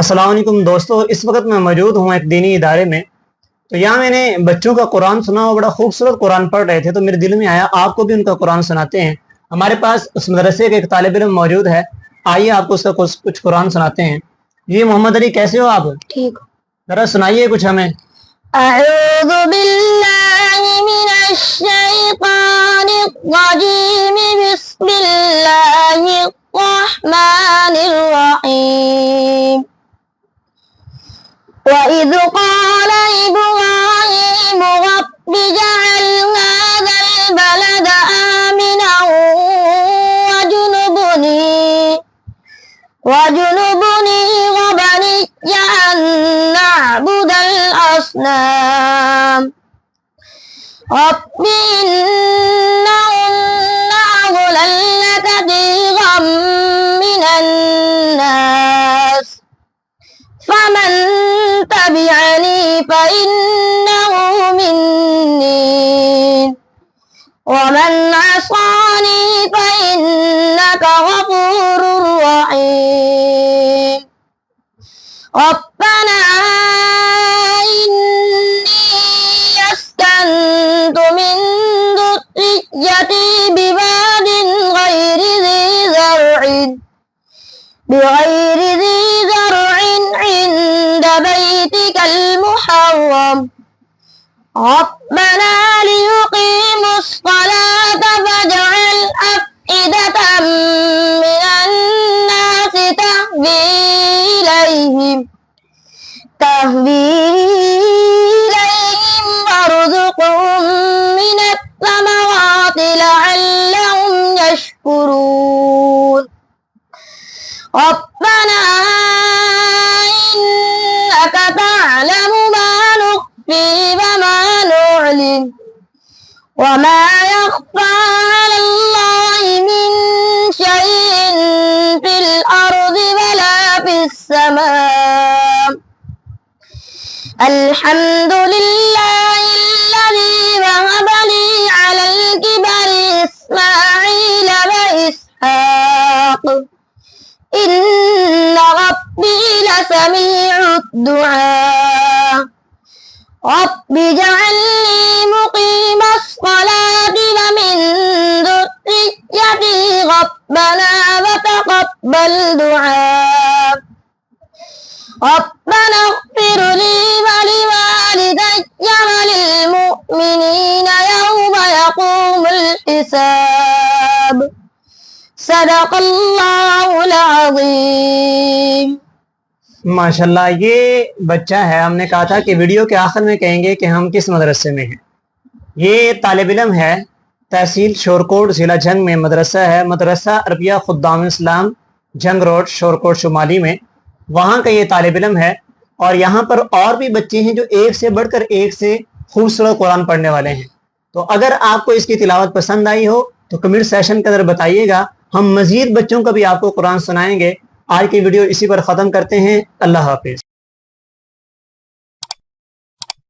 अस्सलाम वालेकुम दोस्तों, इस वक्त मैं मौजूद हूँ एक दीनी इदारे में। तो यहाँ मैंने बच्चों का कुरान सुना, वो बड़ा खूबसूरत कुरान पढ़ रहे थे, तो मेरे दिल में आया आपको भी उनका कुरान सुनाते हैं। हमारे पास उस मदरसे के एक तालिब इल्म मौजूद है, आइए आपको उसका कुछ कुरान सुनाते हैं। जी मोहम्मद अली, कैसे हो आप? ठीक। जरा सुनाइए कुछ हमें। अऊज़ु बिल्लाहि मिनश शैतानिर रजीम, बिस्मिल्लाहिर रहमानिर रहीम। वइज़ क़ाल इब्राहीम रब्बि जअल हाज़ल बलद आमिनन वजुनुबनी वबनिय्य अन नअबुदल असनाम। रब्बि इन्नहुन्न अज़लल्न कसीरम मिनन नास फमन तबिअनी फइन्नहु मिन्नी वमन असानी फइन्नका गफूरुर रहीम। रब्बना इन्नी अस्कन्तु मिन ذُرِّيَّتِي بِوَادٍ غَيْرِ ذِي زَرْعٍ عِندَ بَيْتِكَ الْمُحَرَّمِ ربنا ليقيموا الصلاة فاجعل أفئدة من الناس تهوي إليهم وارزقهم من الثمرات لعلهم يشكرون. ربنا إنك تعلم ما نخفي وما نعلن وما يخفى على الله من شيء في الأرض ولا في السماء. الحمد لله الذي وهب لي على الكبر إسماعيل وإسحاق إن ربي لسميع الدعاء. رب اجعلني مقيم الصلاة ومن ذريتي ربنا وتقبل دعاء. ربنا اغفر لي ولوالدي وللمؤمنين يوم يقوم الحساب. صدق अल्लाह अज़ीम। माशाल्लाह, ये बच्चा है। हमने कहा था कि वीडियो के आखिर में कहेंगे कि हम किस मदरसे में हैं। ये तालिब इल्म है, तहसील शोरकोट जिला जंग में मदरसा है, मदरसा अरबिया खुद्दाम इस्लाम, जंग रोड शोरकोट शुमाली में, वहाँ का ये तालिब इल्म है। और यहाँ पर और भी बच्चे हैं जो एक से बढ़कर एक से खूबसूरत कुरान पढ़ने वाले हैं। तो अगर आपको इसकी तिलावत पसंद आई हो तो कमेंट सेशन के अंदर बताइएगा, हम मजीद बच्चों को भी आपको कुरान सुनाएंगे। आज की वीडियो इसी पर ख़त्म करते हैं। अल्लाह हाफिज़।